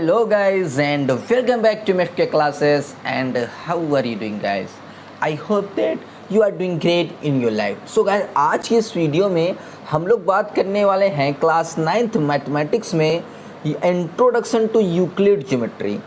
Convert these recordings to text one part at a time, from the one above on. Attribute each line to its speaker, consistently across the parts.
Speaker 1: Hello guys and welcome back to MFK classes and how are you doing guys? I hope that you are doing great in your life. So guys आज की इस video में हम लोग बात करने वाले हैं क्लास 9th मैथमेटिक्स में इंट्रोडक्शन टू यूक्लिड ज्योमेट्री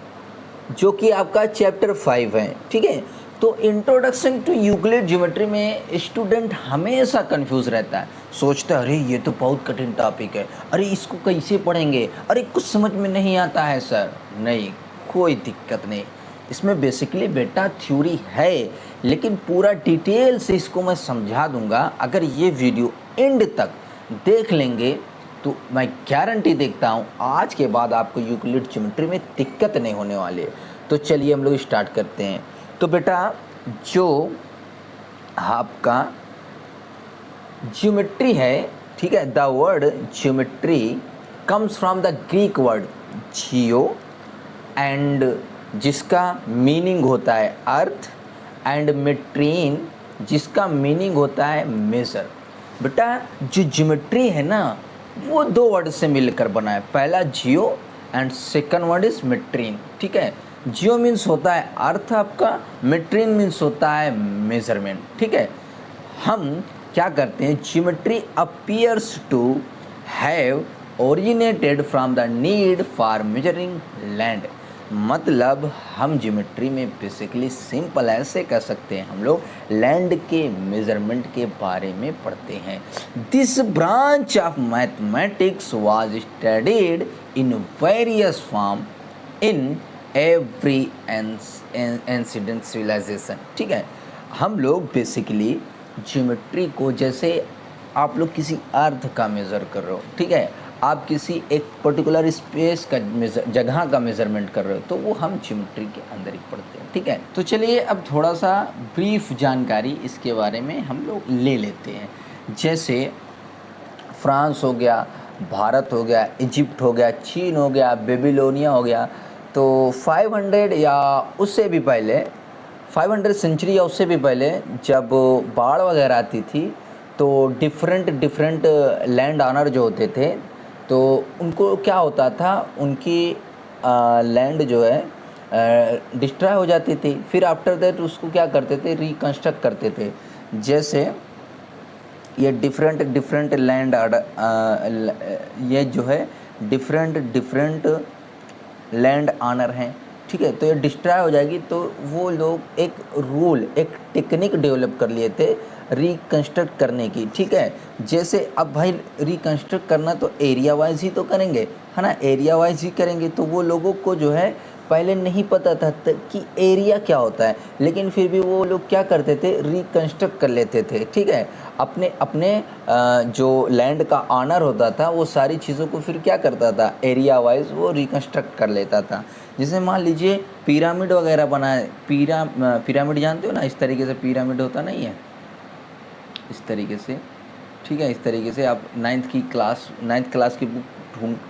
Speaker 1: जो कि आपका चैप्टर 5 है। ठीक है, तो इंट्रोडक्शन टू यूक्लिड ज्योमेट्री में स्टूडेंट हमेशा कंफ्यूज रहता है, सोचता है अरे ये तो बहुत कठिन टॉपिक है, अरे इसको कैसे पढ़ेंगे, अरे कुछ समझ में नहीं आता है सर। नहीं, कोई दिक्कत नहीं, इसमें बेसिकली बेटा थ्योरी है लेकिन पूरा डिटेल से इसको मैं समझा दूंगा। अगर ये वीडियो एंड तक देख लेंगे तो मैं गारंटी देखता हूँ आज के बाद आपको यूक्लिड ज्योमेट्री में दिक्कत नहीं होने वाली है। तो चलिए हम लोग स्टार्ट करते हैं। तो बेटा जो आपका ज्योमेट्री है, ठीक है, the word geometry comes from the Greek word Jio and जिसका मीनिंग होता है अर्थ एंड मेट्रीन जिसका मीनिंग होता है मेजर। बेटा जो ज्योमेट्री है ना वो दो वर्ड से मिलकर बना है, पहला जियो एंड सेकंड वर्ड इज मेट्रीन। ठीक है, जियो मीन्स होता है अर्थ आपका, मेट्रीन मीन्स होता है मेजरमेंट। ठीक है, हम क्या करते हैं, geometry appears to have originated from the need for measuring land. मतलब हम ज्योमेट्री में बेसिकली सिंपल ऐसे कह सकते हैं, हम लोग लैंड के मेजरमेंट के बारे में पढ़ते हैं। This branch of mathematics was studied in various form in every ancient civilization. ठीक है, हम लोग बेसिकली ज्योमेट्री को जैसे आप लोग किसी अर्थ का मेज़र कर रहे हो, ठीक है, आप किसी एक पर्टिकुलर स्पेस का जगह का मेज़रमेंट कर रहे हो, तो वो हम ज्योमेट्री के अंदर ही पढ़ते हैं। ठीक है, तो चलिए अब थोड़ा सा ब्रीफ जानकारी इसके बारे में हम लोग ले लेते हैं। जैसे फ्रांस हो गया, भारत हो गया, इजिप्ट हो गया, चीन हो गया, बेबीलोनिया हो गया, तो 500 या उससे भी पहले 500 सेंचुरी या उससे भी पहले जब बाढ़ वगैरह आती थी तो डिफरेंट लैंड ऑनर जो होते थे तो उनको क्या होता था, उनकी लैंड जो है डिस्ट्रॉय हो जाती थी। फिर आफ्टर दैट उसको क्या करते थे, रिकंस्ट्रक्ट करते थे। जैसे ये डिफरेंट लैंड ये जो है डिफरेंट लैंड ऑनर हैं, ठीक है, तो ये डिस्ट्रॉय हो जाएगी। तो वो लोग एक रूल, एक टेक्निक डेवलप कर लिए थे रिकंस्ट्रक्ट करने की। ठीक है, जैसे अब भाई रिकंस्ट्रक्ट करना तो एरिया वाइज ही तो करेंगे, है ना, एरिया वाइज ही करेंगे। तो वो लोगों को जो है पहले नहीं पता था कि एरिया क्या होता है, लेकिन फिर भी वो लोग क्या करते थे, रिकंस्ट्रक्ट कर लेते थे। ठीक है, अपने जो लैंड का ऑनर होता था वो सारी चीज़ों को फिर क्या करता था, एरिया वाइज वो रिकंस्ट्रक्ट कर लेता था। जैसे मान लीजिए पिरामिड वगैरह बनाए, पिरामिड जानते हो ना, इस तरीके से पिरामिड होता नहीं है, इस तरीके से। ठीक है, इस तरीके से आप 9th क्लास की बुक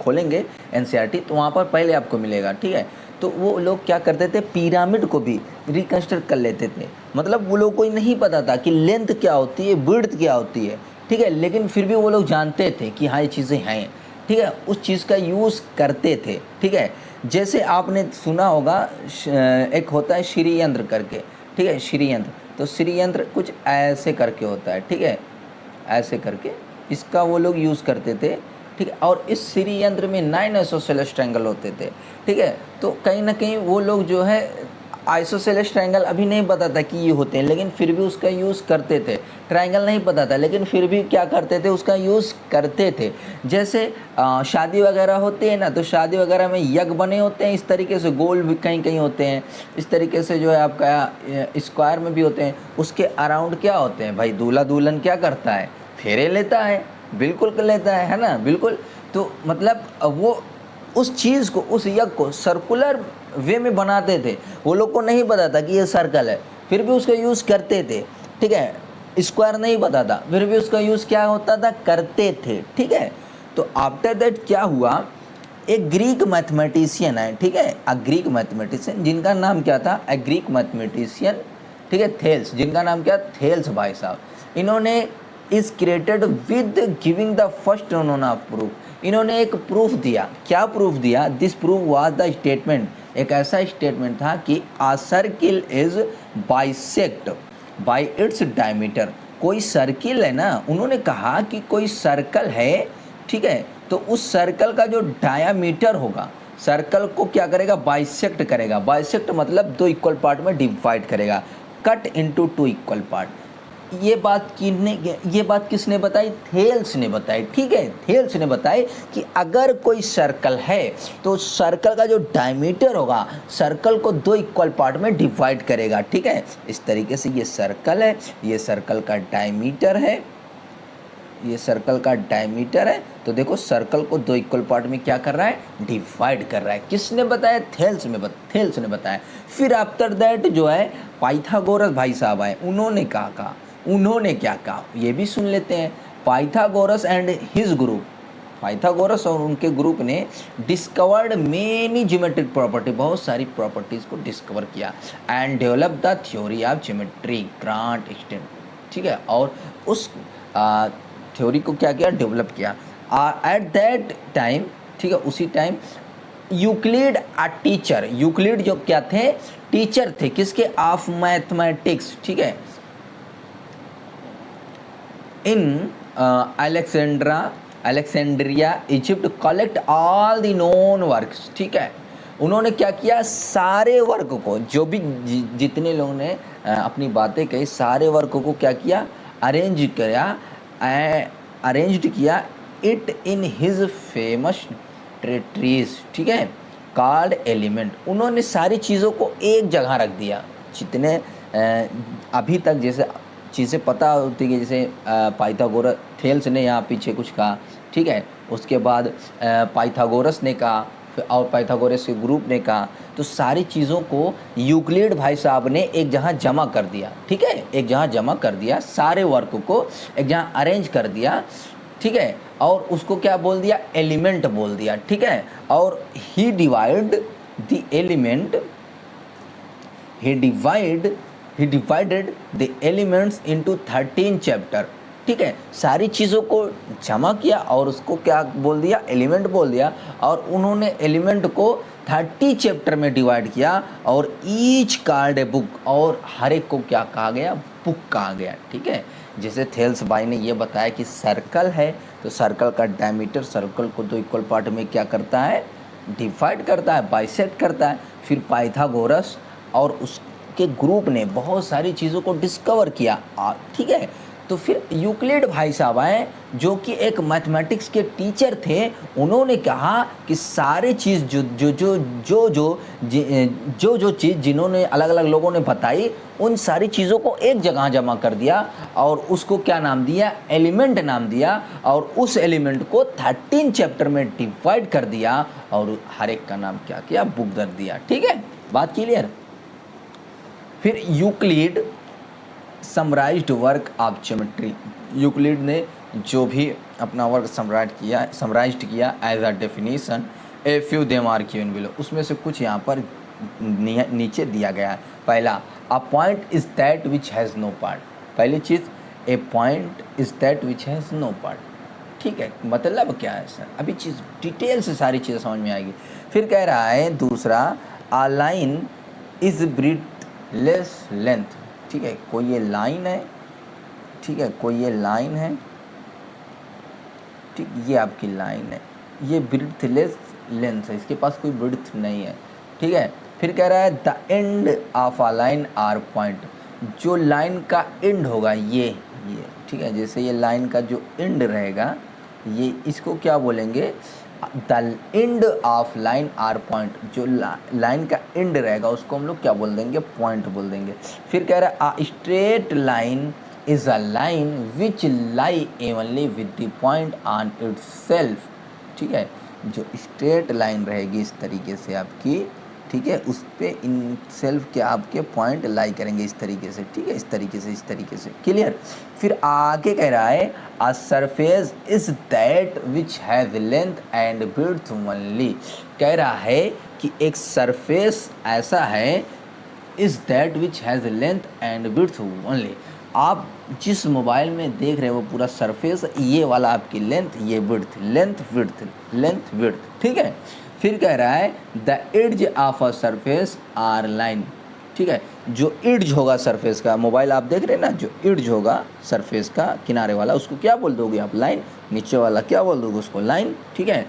Speaker 1: खोलेंगे एनसीईआरटी, तो वहाँ पर पहले आपको मिलेगा। ठीक है, तो वो लोग क्या करते थे, पिरामिड को भी रिकंस्ट्रक्ट कर लेते थे। मतलब वो लोग को नहीं पता था कि लेंथ क्या होती है, विड्थ क्या होती है। ठीक है, लेकिन फिर भी वो लोग जानते थे कि हाँ ये चीज़ें हैं। ठीक है, उस चीज़ का यूज़ करते थे। ठीक है, जैसे आपने सुना होगा एक होता है श्रीयंत्र करके। ठीक है, श्रीयंत्र, तो श्रीयंत्र कुछ ऐसे करके होता है। ठीक है, ऐसे करके इसका वो लोग यूज़ करते थे। ठीक है, और इस श्रीयंत्र में 9 आइसोसेलेस ट्रायंगल होते थे। ठीक है, तो कहीं ना कहीं वो लोग जो है आइसोसेलेस ट्रायंगल अभी नहीं पता था कि ये होते हैं, लेकिन फिर भी उसका यूज़ करते थे। ट्रायंगल नहीं पता था लेकिन फिर भी क्या करते थे, उसका यूज़ करते थे। जैसे शादी वगैरह होती है ना, तो शादी वगैरह में यज्ञ बने होते हैं, इस तरीके से गोल भी कहीं कहीं होते हैं, इस तरीके से जो है आपका स्क्वायर में भी होते हैं। उसके अराउंड क्या होते हैं भाई, दूल्हा दुल्हन क्या करता है, फेरे लेता है, बिल्कुल कर लेता है ना, बिल्कुल। तो मतलब वो उस चीज़ को, उस यज्ञ को सर्कुलर वे में बनाते थे। वो लोग को नहीं पता था कि ये सर्कल है, फिर भी उसका यूज़ करते थे। ठीक है, स्क्वायर नहीं पता था, फिर भी उसका यूज़ क्या होता था, करते थे। ठीक है, तो आफ्टर दैट क्या हुआ, एक ग्रीक मैथमेटिशियन है, ठीक है, अ ग्रीक मैथमेटिशियन, जिनका नाम क्या था, अ ग्रीक मैथमेटिशियन, ठीक है, थेल्स, जिनका नाम क्या, थेल्स भाई साहब। इन्होंने is created with giving the first known of proof. इन्होंने एक प्रूफ दिया। क्या प्रूफ दिया? This proof was the statement, एक ऐसा स्टेटमेंट था कि a circle is bisect by its diameter. कोई सर्किल है ना, उन्होंने कहा कि कोई सर्कल है, ठीक है, तो उस सर्कल का जो डायामीटर होगा, सर्कल को क्या करेगा? बाइसेक्ट करेगा। बाइसेक्ट मतलब दो इक्वल पार्ट में डिवाइड करेगा, cut into two equal part. ये बात किसने बताई? थेल्स ने बताई, ठीक है। थेल्स ने बताई कि अगर कोई सर्कल है तो सर्कल का जो डायमीटर होगा, सर्कल को दो इक्वल पार्ट में डिवाइड करेगा, ठीक है। इस तरीके से ये सर्कल है, ये सर्कल का डायमीटर है, ये सर्कल का डायमीटर है। तो देखो सर्कल को दो इक्वल पार्ट में क्या कर रहा है? डिवाइड कर रहा है। किसने बताया? थेल्स ने बताया। फिर आफ्टर दैट जो है पाइथागोरस भाई साहब आए, उन्होंने क्या कहा ये भी सुन लेते हैं। Pythagoras and his group, Pythagoras और उनके ग्रुप ने डिस्कवर्ड मेनी ज्योमेट्रिक प्रॉपर्टी, बहुत सारी प्रॉपर्टीज को डिस्कवर किया, and develop the theory of geometry grant extent, ठीक है। और उस थ्योरी को क्या किया? डेवलप किया। एट दैट टाइम, ठीक है, उसी टाइम यूक्लिड टीचर, यूक्लिड जो क्या थे? टीचर थे किसके? ऑफ मैथमेटिक्स, ठीक है, in Alexandria Egypt collect all the known works, ठीक है। उन्होंने क्या किया? सारे वर्क को, जो भी जितने लोगों ने अपनी बातें कही, सारे वर्क को क्या किया? अरेंज्ड किया इट इन हिज फेमस ट्रेट्रीज, ठीक है, कॉल्ड एलिमेंट। उन्होंने सारी चीज़ों को एक जगह रख दिया। जितने अभी तक जैसे चीज़ें पता होती है, जैसे पाइथागोरस, थेल्स ने यहाँ पीछे कुछ कहा, ठीक है, उसके बाद पाइथागोरस ने कहा, और पाइथागोरस के ग्रुप ने कहा, तो सारी चीज़ों को यूक्लिड भाई साहब ने एक जगह जमा कर दिया, ठीक है, एक जगह जमा कर दिया, सारे वर्क को एक जगह अरेंज कर दिया, ठीक है, और उसको क्या बोल दिया? एलिमेंट बोल दिया, ठीक है। और he divided the elements into 13 chapter, ठीक है। सारी चीज़ों को जमा किया और उसको क्या बोल दिया? एलिमेंट बोल दिया। और उन्होंने एलिमेंट को 30 चैप्टर में डिवाइड किया, और ईच कॉल्ड ए बुक, और हर एक को क्या कहा गया? बुक कहा गया, ठीक है। जैसे थेल्स भाई ने ये बताया कि सर्कल है, तो सर्कल का डायमीटर सर्कल को दो इक्वल पार्ट में क्या करता है? डिवाइड करता है, बाइसेक्ट करता है। फिर पाइथागोरस और उसके ग्रुप ने बहुत सारी चीज़ों को डिस्कवर किया, ठीक है। तो फिर यूक्लिड भाई साहब आए, जो कि एक मैथमेटिक्स के टीचर थे, उन्होंने कहा कि सारे चीज़ जो चीज़ जिन्होंने अलग अलग लोगों ने बताई, उन सारी चीज़ों को एक जगह जमा कर दिया, और उसको क्या नाम दिया? एलिमेंट नाम दिया। और उस एलिमेंट को 13 चैप्टर में डिवाइड कर दिया, और हर एक का नाम क्या किया? बुक दर दिया, ठीक है। बात क्लियर? फिर Euclid summarised work of geometry, Euclid ने जो भी अपना वर्क समराइज्ड किया as a definition, a few them are given below, उसमें से कुछ यहाँ पर नीचे दिया गया है। पहला, a point is that which has no part. पहली चीज़, a point is that which has no part, ठीक है। मतलब क्या है सर? अभी चीज़ डिटेल से सारी चीज़ें समझ में आएगी। फिर कह रहा है दूसरा, a line is breadthless length, ठीक है। कोई ये लाइन है, ठीक है, कोई ये लाइन है, ठीक, ये आपकी लाइन है, ये ब्रीथलेस लेंथ है, इसके पास कोई ब्रीथ नहीं है, ठीक है। फिर कह रहा है the end of a line are point, जो लाइन का एंड होगा ये, ठीक है, जैसे ये लाइन का जो एंड रहेगा, ये इसको क्या बोलेंगे? The end of line are point, जो लाइन का एंड रहेगा उसको हम लोग क्या बोल देंगे? पॉइंट बोल देंगे। फिर कह रहा है a straight line is a line which lie Avonlea with the point on itself, ठीक है। जो स्ट्रेट लाइन रहेगी इस तरीके से आपकी, ठीक है, उस पर इन सेल्फ के आपके पॉइंट लाई करेंगे इस तरीके से, ठीक है, इस तरीके से क्लियर। फिर आगे कह रहा है a surface is that which has length and width only, कह रहा है कि एक सरफेस ऐसा है, is that which has length and width only, आप जिस मोबाइल में देख रहे हो वो पूरा सरफेस, ये वाला आपकी लेंथ, ये width, length width, length width, ठीक है। फिर कह रहा है the edge of a surface are line, ठीक है। जो एड्ज होगा सरफेस का, मोबाइल आप देख रहे हैं ना, जो एड्ज होगा सरफेस का किनारे वाला, उसको क्या बोल दोगे आप? लाइन। नीचे वाला क्या बोल दोगे? उसको लाइन, ठीक है।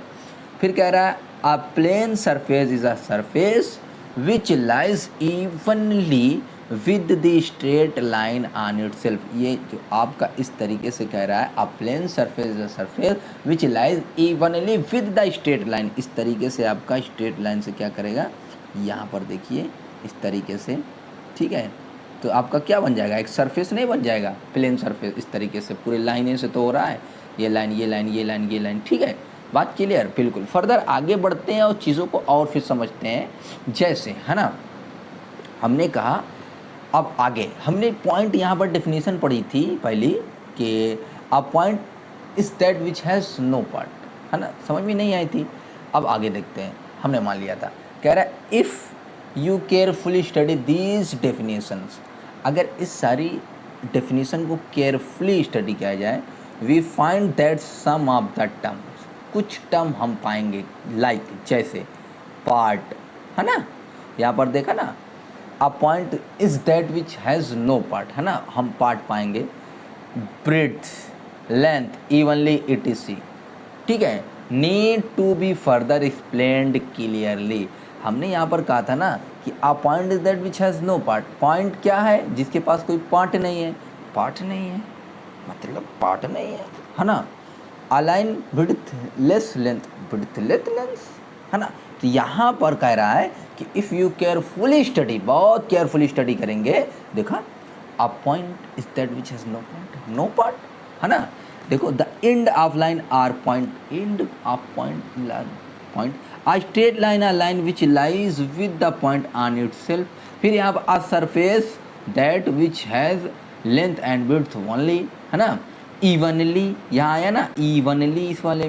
Speaker 1: फिर कह रहा है a plane surface is a surface which lies evenly with the straight line on itself. ये जो आपका इस तरीके से कह रहा है, a plane surface is a surface which lies evenly with the straight line, इस तरीके से आपका स्ट्रेट लाइन से क्या करेगा, यहाँ पर देखिए इस तरीके से, ठीक है। तो आपका क्या बन जाएगा? एक सरफेस नहीं बन जाएगा, प्लेन सरफेस इस तरीके से पूरे लाइने से तो हो रहा है, ये लाइन, ये लाइन, ये लाइन, ये लाइन, ठीक है। बात क्लियर? बिल्कुल। फर्दर आगे बढ़ते हैं और चीज़ों को और फिर समझते हैं। जैसे है ना, हमने कहा, अब आगे हमने पॉइंट यहाँ पर डेफिनेशन पढ़ी थी पहली कि a point is that which has no part, है ना, समझ में नहीं आई थी। अब आगे देखते हैं, हमने मान लिया था, कह रहा है if you carefully study these definitions, अगर इस सारी डेफिनेशन को केयरफुली स्टडी किया जाए, we find that some of the terms, कुछ टर्म हम पाएंगे, लाइक जैसे पार्ट, है ना, यहाँ पर देखा ना, a point is that which has no part, है ना, हम पार्ट पाएंगे, ब्रेड्थ, लेंथ, इवनली, etc, ठीक है। Need to be further explained clearly, हमने यहाँ पर कहा था ना कि a point is that which has no part, point क्या है? जिसके पास कोई पार्ट नहीं है, पार्ट नहीं है मतलब पार्ट नहीं है ना। A line width less length, width less length, है ना। तो यहाँ पर कह रहा है कि इफ़ यू केयरफुली स्टडी, बहुत केयरफुली स्टडी करेंगे, देखा, a point is that which has no point, no part, है ना। देखो, the end of line are point, end of point, point, a straight line, a line which lies with the point on itself। फिर यहाँ पर a surface that which has length and width only, है ना। evenly यहाँ आया ना, evenly इस वाले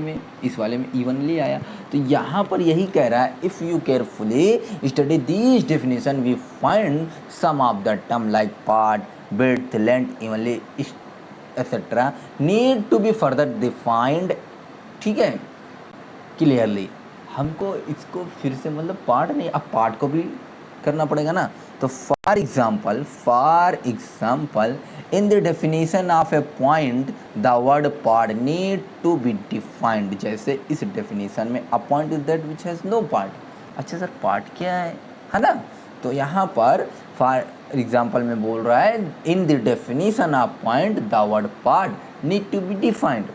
Speaker 1: में evenly आया। तो यहाँ पर यही कह रहा है, if you carefully study these definition we find some of the term like part, width, length, evenly etc need to be further defined, ठीक है, क्लियरली। हमको इसको फिर से मतलब पार्ट नहीं, अब पार्ट को भी करना पड़ेगा ना। तो for example in the definition of a point the word part need to be defined. जैसे इस डेफिनेशन में a point is that which has no part. अच्छा सर, पार्ट क्या है ना। तो यहाँ पर फॉर एग्जाम्पल में बोल रहा है in the definition of point the word part need to be defined.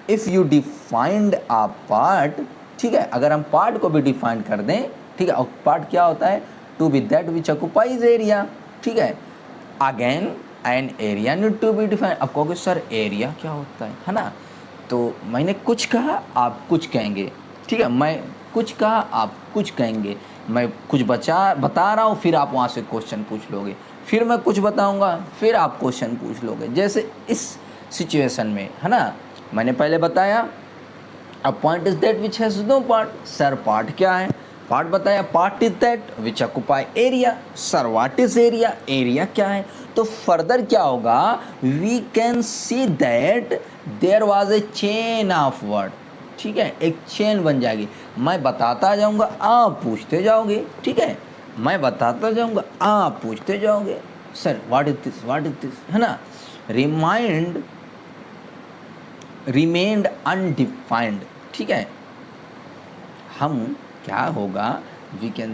Speaker 1: If you defined a part, ठीक है, अगर हम पार्ट को भी डिफाइन कर दें, ठीक है, और पार्ट क्या होता है? To be that which occupies area, ठीक है। Again an area need to be define. अब कहोगे सर एरिया क्या होता है ना। तो मैंने कुछ कहा, आप कुछ कहेंगे, ठीक है, मैं कुछ कहा, आप कुछ कहेंगे, मैं कुछ बता रहा हूँ, फिर आप वहाँ से क्वेश्चन पूछ लोगे, फिर मैं कुछ बताऊँगा, फिर आप क्वेश्चन पूछ लोगे। जैसे इस सिचुएशन में, है ना, मैंने पहले बताया a point is that which has no part. Sir part क्या है? पार्ट बताया, part is that which occupy area. Sir what is area? Area क्या है? तो फर्दर क्या होगा? We can see that there was a chain of word, ठीक है, एक चेन बन जाएगी। मैं बताता जाऊंगा, आप पूछते जाओगे, ठीक है, मैं बताता जाऊंगा, आप पूछते जाओगे, sir what is this, what is this, है ना। रिमेन्ड अनडिफाइंड, ठीक है। हम क्या होगा? We can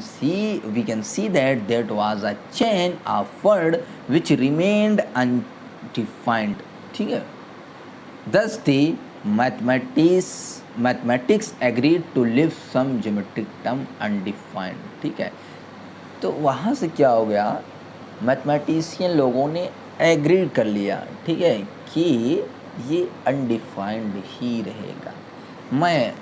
Speaker 1: see that that was a chain of word which remained undefined, ठीक है। Thus the mathematics agreed to leave some geometric term undefined, ठीक है। तो वहाँ से क्या हो गया? मैथमेटिशियन लोगों ने एग्रीड कर लिया, ठीक है, कि ये अनडिफाइंड ही रहेगा। मैं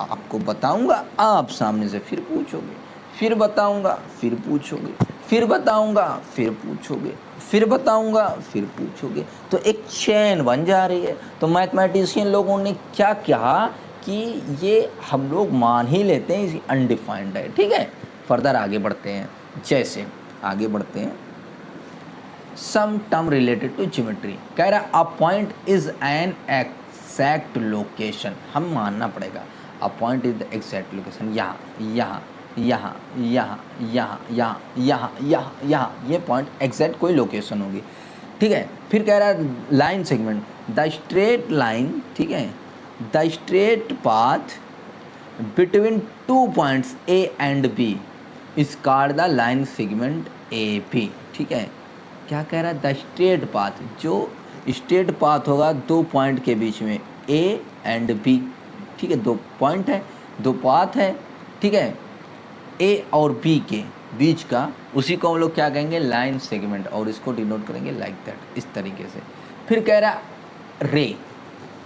Speaker 1: आपको बताऊंगा, आप सामने से फिर पूछोगे, फिर बताऊंगा, फिर पूछोगे, फिर बताऊंगा, फिर पूछोगे, फिर बताऊंगा, फिर पूछोगे। तो एक चेन बन जा रही है। तो मैथमेटिशियन लोगों ने क्या कहा कि ये हम लोग मान ही लेते हैं, इसी अनडिफाइंड है, ठीक है। फर्दर आगे बढ़ते हैं, जैसे आगे बढ़ते हैं। सम टर्म रिलेटेड टू ज्योमेट्री। कह रहा अ point is an exact location, हम मानना पड़ेगा अ point is the exact location, यहाँ यहाँ यहाँ यहाँ यहाँ यहाँ यहाँ यहाँ यहाँ, ये पॉइंट एग्जैक्ट कोई लोकेशन होगी, ठीक है। फिर कह रहा है line segment, the straight line, ठीक है, the straight path between 2 points A and B is called the line segment A P, ठीक है। क्या कह रहा है, द स्ट्रेट पाथ, जो स्ट्रेट पाथ होगा 2 पॉइंट के बीच में ए एंड बी, ठीक है, 2 पॉइंट है, 2 पाथ है, ठीक है, ए और बी के बीच का, उसी को हम लोग क्या कहेंगे, लाइन सेगमेंट, और इसको डिनोट करेंगे लाइक दैट, इस तरीके से। फिर कह रहा रे,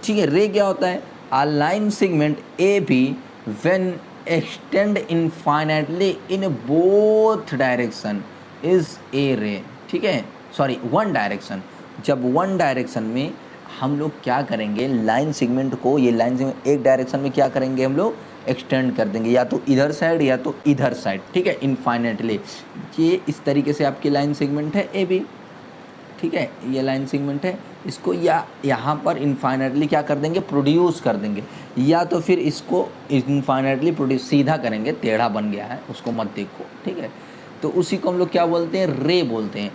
Speaker 1: ठीक है, रे क्या होता है, a line segment AB when extend infinitely in both direction is a ray, ठीक है, सॉरी वन डायरेक्शन। जब वन डायरेक्शन में हम लोग क्या करेंगे, लाइन सेगमेंट को, ये लाइन सेगमेंट एक डायरेक्शन में क्या करेंगे हम लोग, एक्सटेंड कर देंगे, या तो इधर साइड या तो इधर साइड, ठीक है, इनफाइनेटली। ये इस तरीके से आपकी लाइन सेगमेंट है ए बी, ठीक है, ये लाइन सेगमेंट है, इसको या यहाँ पर इनफाइनेटली क्या कर देंगे, प्रोड्यूस कर देंगे, या तो फिर इसको इनफाइनेटली प्रोड्यूस सीधा करेंगे, टेढ़ा बन गया है उसको मत देखो, ठीक है। तो उसी को हम लोग क्या बोलते हैं, रे बोलते हैं,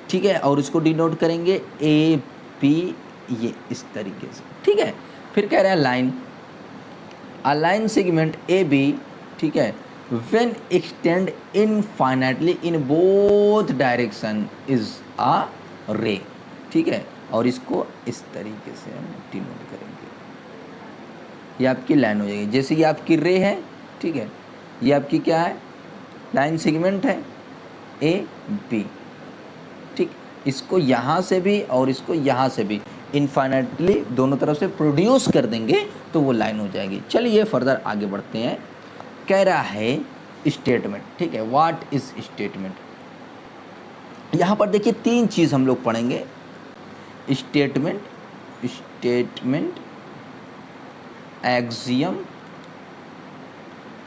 Speaker 1: ठीक है, और इसको डिनोट करेंगे ए पी, ये इस तरीके से, ठीक है। फिर कह रहा है line, a line segment A B, ठीक है, when extend infinitely in both direction is a ray, ठीक है, और इसको इस तरीके से हम डिनोट करेंगे, ये आपकी लाइन हो जाएगी। जैसे ये आपकी रे है, ठीक है, ये आपकी क्या है, लाइन सेगमेंट है ए बी, ठीक, इसको यहाँ से भी और इसको यहाँ से भी इनफाइनेटली दोनों तरफ से प्रोड्यूस कर देंगे तो वो लाइन हो जाएगी। चलिए फर्दर आगे बढ़ते हैं। कह रहा है स्टेटमेंट, ठीक है, व्हाट इज स्टेटमेंट। यहाँ पर देखिए 3 चीज़ हम लोग पढ़ेंगे, स्टेटमेंट, स्टेटमेंट, एक्सियम,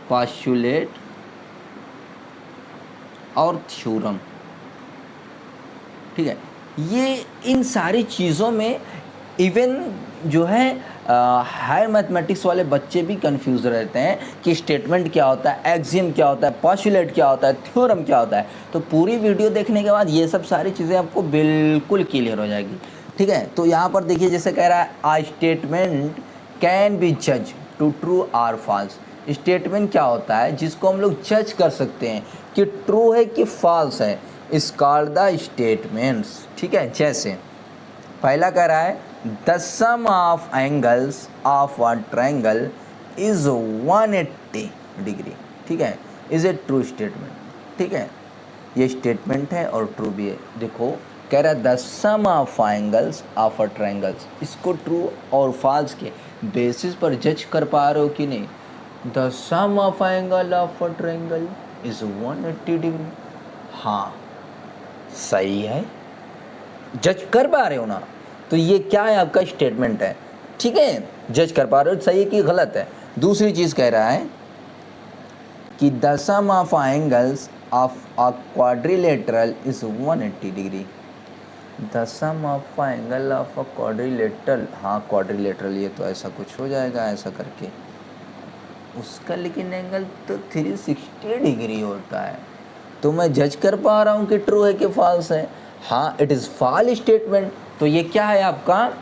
Speaker 1: पोस्टुलेट और थ्योरम, ठीक है। ये इन सारी चीज़ों में इवन जो है हायर मैथमेटिक्स वाले बच्चे भी कंफ्यूज रहते हैं कि स्टेटमेंट क्या होता है, एक्सियम क्या होता है, पोस्टुलेट क्या होता है, थ्योरम क्या होता है। तो पूरी वीडियो देखने के बाद ये सब सारी चीज़ें आपको बिल्कुल क्लियर हो जाएगी, ठीक है। तो यहाँ पर देखिए जैसे कह रहा है आ स्टेटमेंट कैन बी जज to true or false. Statement क्या होता है जिसको हम लोग जज कर सकते हैं कि ट्रू है कि फॉल्स है, इस कॉल्ड द स्टेटमेंट्स, ठीक है। जैसे पहला कह रहा है the sum of angles of a triangle is 180 degree, ठीक है, इज ए ट्रू स्टेटमेंट, ठीक है। ये स्टेटमेंट है और ट्रू भी है। देखो कह रहा है the sum of angles of a triangles, इसको ट्रू और फॉल्स के बेसिस पर जज कर पा रहे हो कि नहीं। The sum of angle of a triangle is 180 degree, हाँ सही है, जज कर पा रहे हो ना, तो ये क्या है आपका स्टेटमेंट है, ठीक है, जज कर पा रहे हो सही है कि गलत है। दूसरी चीज़ कह रहा है कि the sum of angles of a quadrilateral is 180 degree. The sum of angle of a quadrilateral, हाँ क्वाड्रिलेटरल, ये तो ऐसा कुछ हो जाएगा ऐसा करके, उसका लेकिन एंगल तो 360 डिग्री होता है। तो मैं जज कर पा रहा हूँ कि ट्रू है कि फॉल्स है, हाँ इट इज़ फॉल्स स्टेटमेंट, तो ये क्या है आपका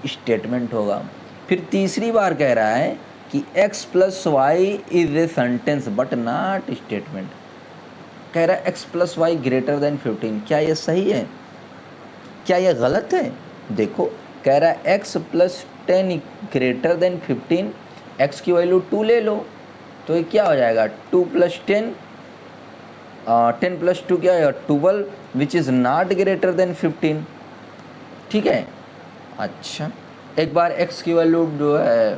Speaker 1: स्टेटमेंट होगा। फिर तीसरी बार कह रहा है कि x + y is a sentence but not statement. कह रहा है x + y ग्रेटर देन 15, क्या ये सही है, क्या ये गलत है। देखो कह रहा है x + 10 ग्रेटर देन 15, x की वैल्यू 2 ले लो, तो ये क्या हो जाएगा 2 + 10, 10 + 2 क्या है 12, which is not greater than 15, ठीक है। अच्छा एक बार x की वैल्यू जो है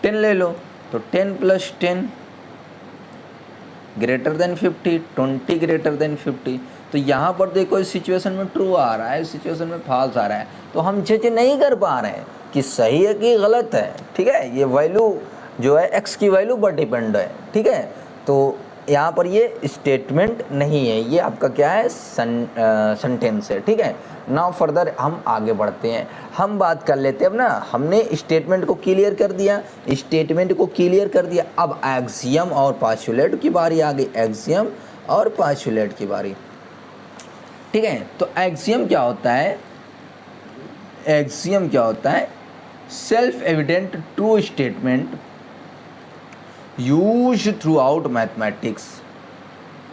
Speaker 1: 10 ले लो, तो 10 + 10 ग्रेटर देन 50, 20 ग्रेटर देन 50। तो यहाँ पर देखो इस सिचुएशन में ट्रू आ रहा है, इस सिचुएशन में फॉल्स आ रहा है, तो हम जज नहीं कर पा रहे हैं कि सही है कि गलत है, ठीक है। ये वैल्यू जो है x की वैल्यू पर डिपेंड है, ठीक है। तो यहाँ पर ये स्टेटमेंट नहीं है, ये आपका क्या है, सेंटेंस है। ठीक है, नाउ फर्दर हम आगे बढ़ते हैं, हम बात कर लेते हैं। अब ना हमने स्टेटमेंट को क्लियर कर दिया, अब एक्सियम और पोस्टुलेट की बारी आ गई, एक्सियम और पोस्टुलेट की बारी। ठीक है, तो एक्सियम क्या होता है, self evident true statement used throughout mathematics.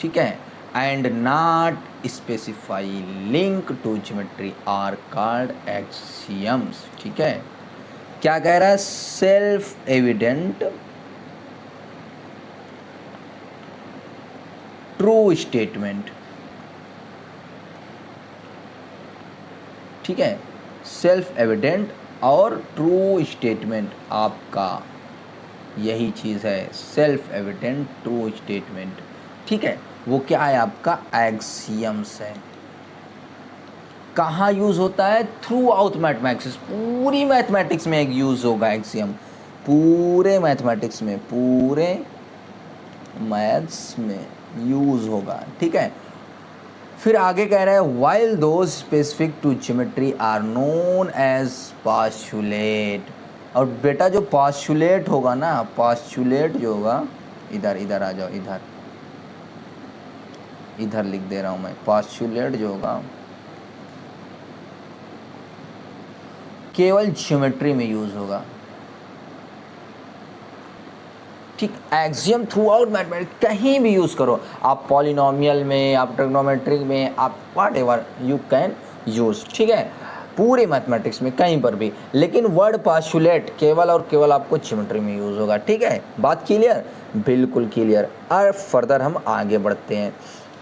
Speaker 1: ठीक है, and not specify link to geometry are called axioms. ठीक है, क्या कह रहा है, सेल्फ एविडेंट ट्रू स्टेटमेंट। ठीक है, सेल्फ एविडेंट और ट्रू स्टेटमेंट आपका यही चीज़ है, सेल्फ एविडेंट ट्रू स्टेटमेंट। ठीक है, वो क्या है, आपका एक्सियम्स है। कहाँ यूज़ होता है, थ्रू आउट मैथमेटिक्स, पूरी मैथमेटिक्स में एक यूज़ होगा एक्सियम, पूरे मैथमेटिक्स में, पूरे मैथ्स में यूज़ होगा। ठीक है, फिर आगे कह रहा है while those specific to geometry are known as postulate. और बेटा जो पोस्टुलेट होगा ना, पोस्टुलेट जो होगा, इधर आ जाओ, इधर लिख दे रहा हूं मैं, पोस्टुलेट जो होगा केवल ज्योमेट्री में यूज होगा। ठीक, एक्सियम थ्रू आउट मैथमेटिक्स कहीं भी यूज करो आप, पॉलिनोमियल में, आप ट्रिग्नोमेट्रिक में, आप व्हाटएवर यू कैन यूज। ठीक है, पूरे मैथमेटिक्स में कहीं पर भी, लेकिन वर्ड पोस्टुलेट केवल और केवल आपको ज्योमेट्री में यूज होगा। ठीक है, बात क्लियर, बिल्कुल क्लियर। और फर्दर हम आगे बढ़ते हैं।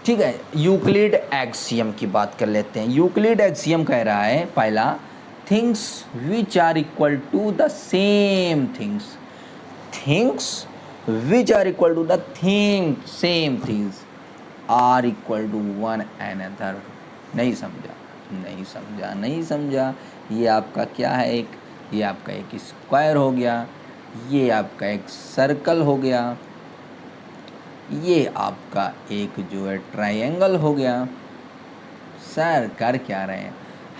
Speaker 1: ठीक है, यूक्लिड एक्सियम की बात कर लेते हैं। यूक्लिड एक्सियम कह रहा है पहला, things which are equal to the same things, things which are equal to the same things are equal to one another. नहीं समझा, ये आपका क्या है, ये आपका एक स्क्वायर हो गया, ये आपका एक सर्कल हो गया, ये आपका एक जो है ट्रायंगल हो गया। सर कर क्या रहे हैं,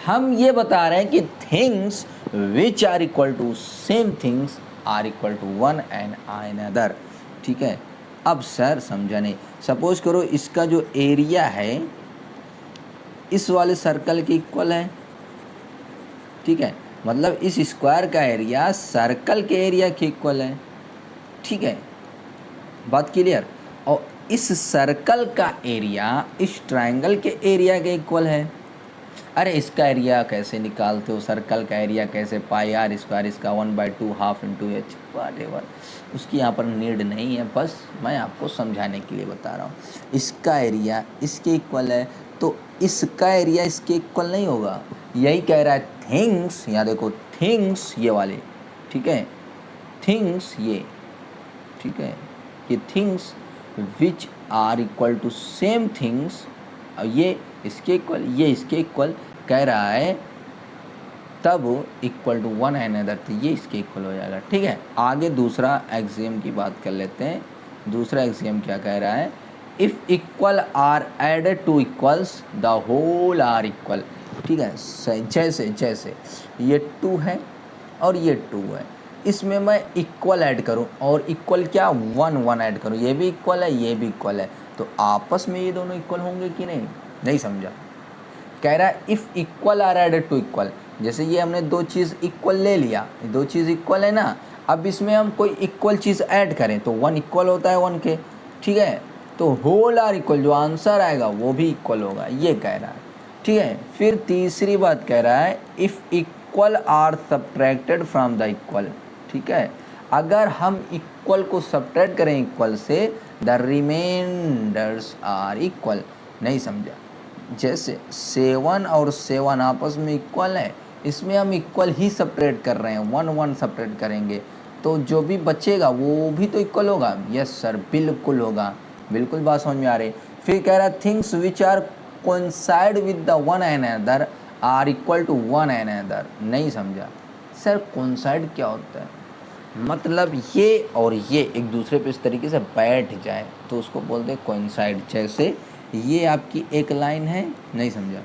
Speaker 1: हम ये बता रहे हैं कि things which are equal to same things are equal to one and another. ठीक है, अब सर समझा नहीं, सपोज करो इसका जो एरिया है इस वाले सर्कल के इक्वल है। ठीक है, मतलब इस स्क्वायर का एरिया सर्कल के एरिया के इक्वल है। ठीक है, बात क्लियर। और इस सर्कल का एरिया इस ट्रायंगल के एरिया के इक्वल है। अरे इसका एरिया कैसे निकालते हो, सर्कल का एरिया कैसे, पाई आर स्क्वायर, इसका 1/2 हाफ इंटू एच, व्हाटएवर, उसकी यहाँ पर नीड नहीं है, बस मैं आपको समझाने के लिए बता रहा हूँ। इसका एरिया इसके इक्वल है, तो इसका एरिया इसके इक्वल नहीं होगा, यही कह रहा है। थिंग्स, यहाँ देखो, थिंग्स ये वाले, ठीक है, थिंग्स ये, ठीक है, ये things which are equal to same things, ये इसके इक्वल, ये इसके इक्वल कह रहा है, तब इक्वल टू वन अनदर, तो ये इसके इक्वल हो जाएगा। ठीक है, आगे दूसरा एक्सियम की बात कर लेते हैं। दूसरा एक्सियम क्या कह रहा है, if equal are added to equals the whole are equal. ठीक है, जैसे ये 2 है और ये 2 है, इसमें मैं इक्वल ऐड करूं और इक्वल क्या 1 ऐड करूं, ये भी इक्वल है, ये भी इक्वल है, तो आपस में ये दोनों इक्वल होंगे कि नहीं समझा। कह रहा है if equal are added to equal, जैसे ये हमने दो चीज़ इक्वल ले लिया, दो चीज़ इक्वल है ना, अब इसमें हम कोई इक्वल चीज़ ऐड करें तो 1 इक्वल होता है 1 के। ठीक है, तो होल आर इक्वल, जो आंसर आएगा वो भी इक्वल होगा, ये कह रहा है। ठीक है, फिर तीसरी बात कह रहा है, if equal are subtracted from the equal. ठीक है, अगर हम इक्वल को सब्ट्रैक्ट करें इक्वल से, द रिमाइंडर्स आर इक्वल। नहीं समझा, जैसे 7 और 7 आपस में इक्वल है, इसमें हम इक्वल ही सब्ट्रैक्ट कर रहे हैं, 1 सब्ट्रैक्ट करेंगे तो जो भी बचेगा वो भी तो इक्वल होगा। यस सर, बिल्कुल होगा, बिल्कुल बात समझ में आ रही। फिर कह रहा things which are coincide with the one another are equal to one another. नहीं समझा सर, कोइंसाइड क्या होता है, मतलब ये और ये एक दूसरे पे इस तरीके से बैठ जाए तो उसको बोलते हैं कोइंसाइड। जैसे ये आपकी एक लाइन है, नहीं समझा,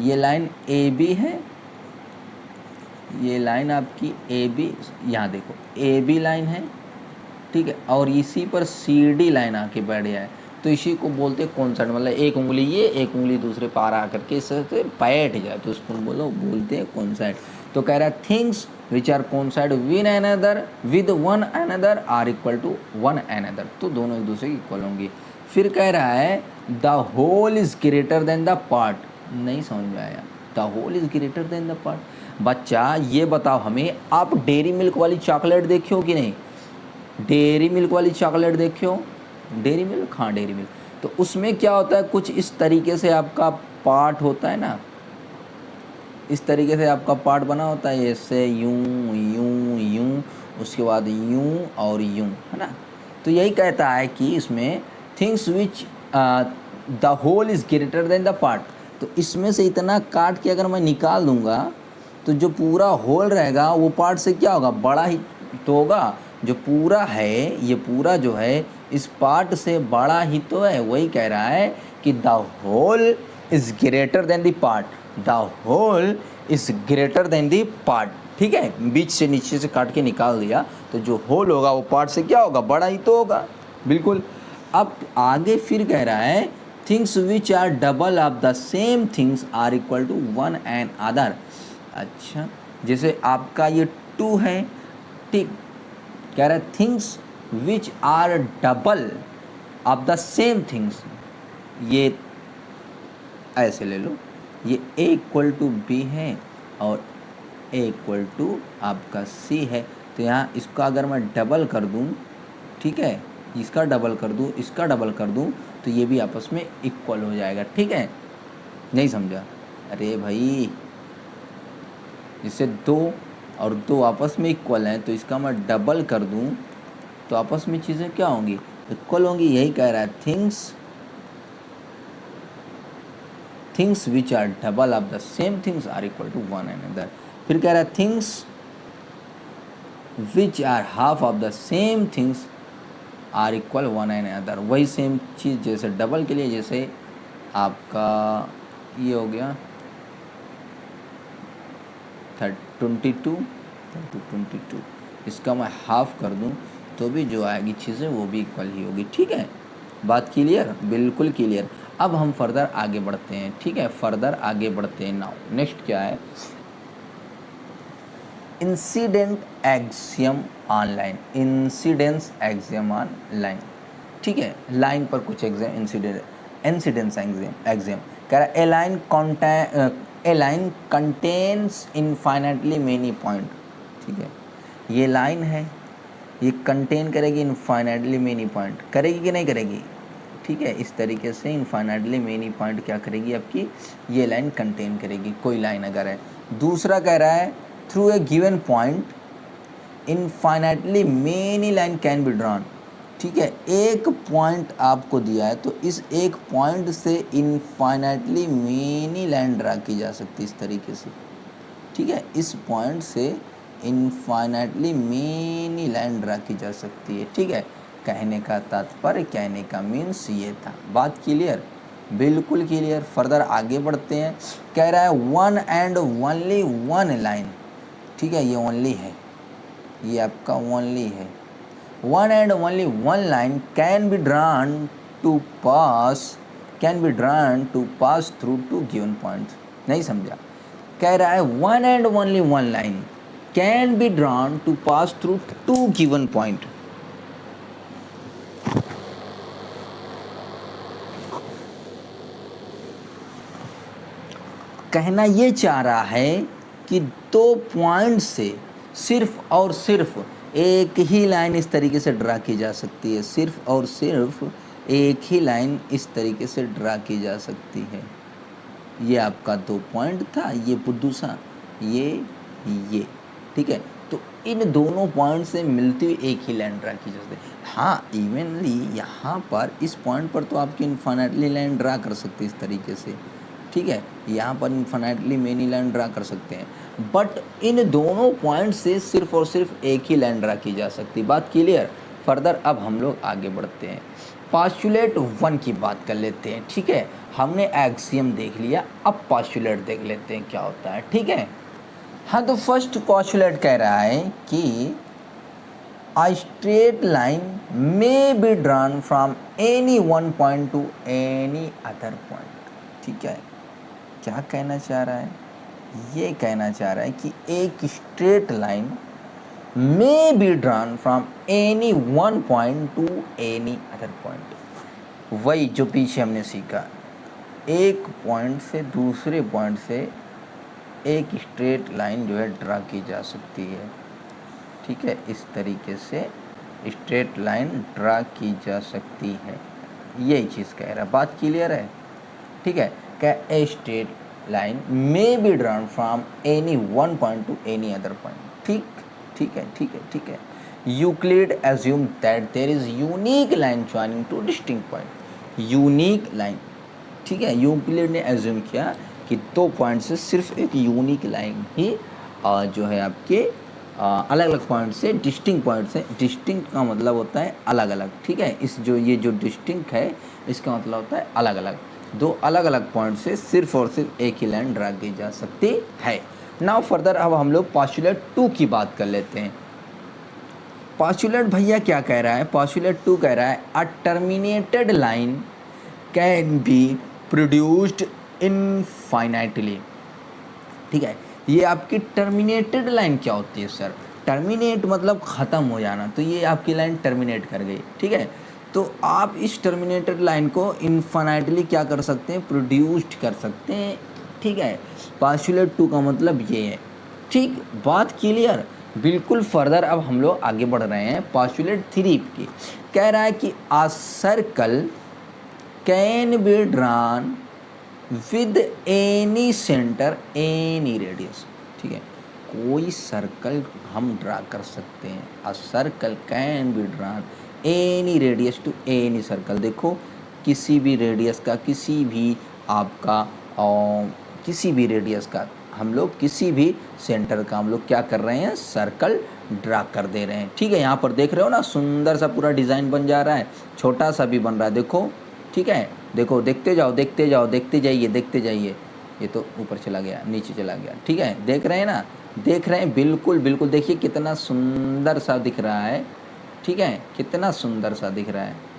Speaker 1: ये लाइन ए बी है, ये लाइन आपकी ए बी, यहाँ देखो ए बी लाइन है, ठीक है, और इसी पर सी डी लाइन आके बैठ जाए तो इसी को बोलते हैं कोइंसाइड। मतलब एक उंगली ये, एक उंगली दूसरे पार आकर के इससे बैठ जाए तो उसको बोलते हैं कोइंसाइड। तो कह रहा है things which are coincide with one another are equal to one another, तो दोनों एक दूसरे की इक्वल होंगी। फिर कह रहा है the whole is greater than the part. नहीं समझ में आया, the whole is greater than the part. बच्चा ये बताओ हमें, आप डेयरी मिल्क वाली चॉकलेट देखी हो कि नहीं? डेयरी मिल्क वाली चॉकलेट देखी हो? डेयरी मिल्क, हाँ डेयरी मिल्क। तो उसमें क्या होता है, कुछ इस तरीके से आपका पार्ट होता है ना, इस तरीके से आपका पार्ट बना होता है, ऐसे यूं यूं यूं, उसके बाद यूं और यूं, है ना। तो यही कहता है कि इसमें things which the whole is greater than the part. तो इसमें से इतना काट के अगर मैं निकाल दूंगा तो जो पूरा होल रहेगा वो पार्ट से क्या होगा, बड़ा ही तो होगा। जो पूरा है, ये पूरा जो है इस पार्ट से बड़ा ही तो है। वही कह रहा है कि the whole is greater than the part, the whole is greater than the part. ठीक है, बीच से नीचे से काट के निकाल दिया तो जो होल होगा वो पार्ट से क्या होगा, बड़ा ही तो होगा, बिल्कुल। अब आगे फिर कह रहा है things which are double of the same things are equal to one and other. अच्छा, जैसे आपका ये 2 है, ठीक, कह रहा है things which are double of the same things. ये ऐसे ले लो, ये A इक्वल टू बी है और A इक्वल टू आपका C है। तो यहाँ इसका अगर मैं डबल कर दूँ, ठीक है, इसका डबल कर दूँ, इसका डबल कर दूँ, तो ये भी आपस में इक्वल हो जाएगा। ठीक है, नहीं समझा? अरे भाई, जिससे 2 और 2 आपस में इक्वल हैं तो इसका मैं डबल कर दूँ तो आपस में चीज़ें क्या होंगी, इक्वल होंगी। यही कह रहा है things which are double of the same things are equal to one another. फिर कह रहा है things which are half of the same things are equal one another. वही सेम चीज़ जैसे डबल के लिए, जैसे आपका ये हो गया 22, इसका मैं हाफ कर दूं तो भी जो आएगी चीज़ें वो भी इक्वल ही होगी। ठीक है, बात क्लियर, बिल्कुल क्लियर। अब हम फर्दर आगे बढ़ते हैं। ठीक है, फर्दर आगे बढ़ते हैं। नाउ नेक्स्ट क्या है, incident axiom online, incidence axiom on line. ठीक है, लाइन पर कुछ एग्जाम इंसिडेंस एक्सियम कह रहा है a line contains infinitely many point. ठीक है, ये लाइन है, ये कंटेन करेगी इनफाइनाइटली मेनी पॉइंट, करेगी कि नहीं करेगी? ठीक है, इस तरीके से इनफाइनाइटली मेनी पॉइंट क्या करेगी आपकी, ये लाइन कंटेन करेगी, कोई लाइन अगर है। दूसरा कह रहा है through a given point infinitely many line can be drawn. ठीक है, एक पॉइंट आपको दिया है तो इस एक पॉइंट से इनफाइनाइटली मेनी लाइन ड्रा की जा सकती है इस तरीके से। ठीक है, इस पॉइंट से इनफाइनाइटली मेनी लाइन ड्रा की जा सकती है। ठीक है, कहने का तात्पर्य, कहने का मीन्स ये था। बात क्लियर, बिल्कुल क्लियर। फर्दर आगे बढ़ते हैं। कह रहा है one and only one line. ठीक है, ये ओनली है, ये आपका ओनली है। One and only one line can be drawn to pass through two given points. नहीं समझा? कह रहा है one and only one line can be drawn to pass through two given point. कहना ये चाह रहा है कि 2 पॉइंट से सिर्फ और सिर्फ एक ही लाइन इस तरीके से ड्रा की जा सकती है, सिर्फ और सिर्फ एक ही लाइन इस तरीके से ड्रा की जा सकती है। ये आपका 2 पॉइंट था, ये बुद्धू सा, ये। ठीक है, तो इन दोनों पॉइंट से मिलती हुई एक ही लाइन ड्रा की जा सकती है। हाँ, इवनली यहाँ पर इस पॉइंट पर तो आपकी इनफाइनाइटली लाइन ड्रा कर सकते इस तरीके से, ठीक है, यहाँ पर इन्फिनिटली मेनी लाइन ड्रा कर सकते हैं, बट इन दोनों पॉइंट से सिर्फ और सिर्फ एक ही लाइन ड्रा की जा सकती। बात क्लियर? फर्दर अब हम लोग आगे बढ़ते हैं, पॉस्टुलेट 1 की बात कर लेते हैं। ठीक है, हमने एक्सियम देख लिया, अब पॉस्टुलेट देख लेते हैं क्या होता है। ठीक है, हाँ, तो फर्स्ट पॉस्टुलेट कह रहा है कि a straight line may be drawn from any one point to any other point। ठीक है, क्या कहना चाह रहा है? ये कहना चाह रहा है कि एक straight line may be drawn from any one point to any other point। वही जो पीछे हमने सीखा, एक पॉइंट से दूसरे पॉइंट से एक स्ट्रेट लाइन जो है ड्रा की जा सकती है। ठीक है, इस तरीके से स्ट्रेट लाइन ड्रा की जा सकती है, यही चीज़ कह रहा है। बात क्लियर है? ठीक है, क्या a straight line may be drawn from any one point to any other point. ठीक है। Euclid assume that there is unique line joining two distinct point. Unique line, ठीक है, यूक्लिड ने एज्यूम किया कि दो पॉइंट से सिर्फ एक यूनिक लाइन ही जो है आपके अलग अलग पॉइंट से डिस्टिंक्ट पॉइंट से, डिस्टिंक्ट का मतलब होता है अलग अलग। ठीक है, ये जो डिस्टिंक्ट है इसका मतलब होता है अलग अलग, दो अलग अलग पॉइंट से सिर्फ और सिर्फ एक ही लाइन ड्रा की जा सकती है। नाउ फर्दर अब हम लोग पॉस्टुलेट 2 की बात कर लेते हैं। पॉस्टुलेट भैया क्या कह रहा है? पॉस्टुलेट 2 कह रहा है a terminated line can be produced infinitely. ठीक है, ये आपकी टर्मिनेटेड लाइन क्या होती है सर? टर्मिनेट मतलब ख़त्म हो जाना, तो ये आपकी लाइन टर्मिनेट कर गई। ठीक है, तो आप इस टर्मिनेटेड लाइन को इनफाइनाइटली क्या कर सकते हैं? प्रोड्यूस्ड कर सकते हैं। ठीक है, पॉस्टुलेट 2 का मतलब ये है। ठीक, बात क्लियर? बिल्कुल। फर्दर अब हम लोग आगे बढ़ रहे हैं पॉस्टुलेट 3 की। कह रहा है कि a circle can be drawn with any centre any radius. ठीक है, कोई सर्कल हम ड्रा कर सकते हैं। A circle can be drawn any radius to any circle. देखो, किसी भी रेडियस का, किसी भी आपका किसी भी रेडियस का हम लोग, किसी भी सेंटर का हम लोग क्या कर रहे हैं? सर्कल ड्रा कर दे रहे हैं। ठीक है, यहाँ पर देख रहे हो ना, सुंदर सा पूरा डिज़ाइन बन जा रहा है, छोटा सा भी बन रहा है। देखो, ठीक है, देखो, देखते जाओ, देखते जाइए। ये तो ऊपर चला गया, नीचे चला गया। ठीक है, देख रहे हैं ना? देख रहे हैं, बिल्कुल। देखिए कितना सुंदर सा दिख रहा है। ठीक है, कितना सुंदर सा दिख रहा है।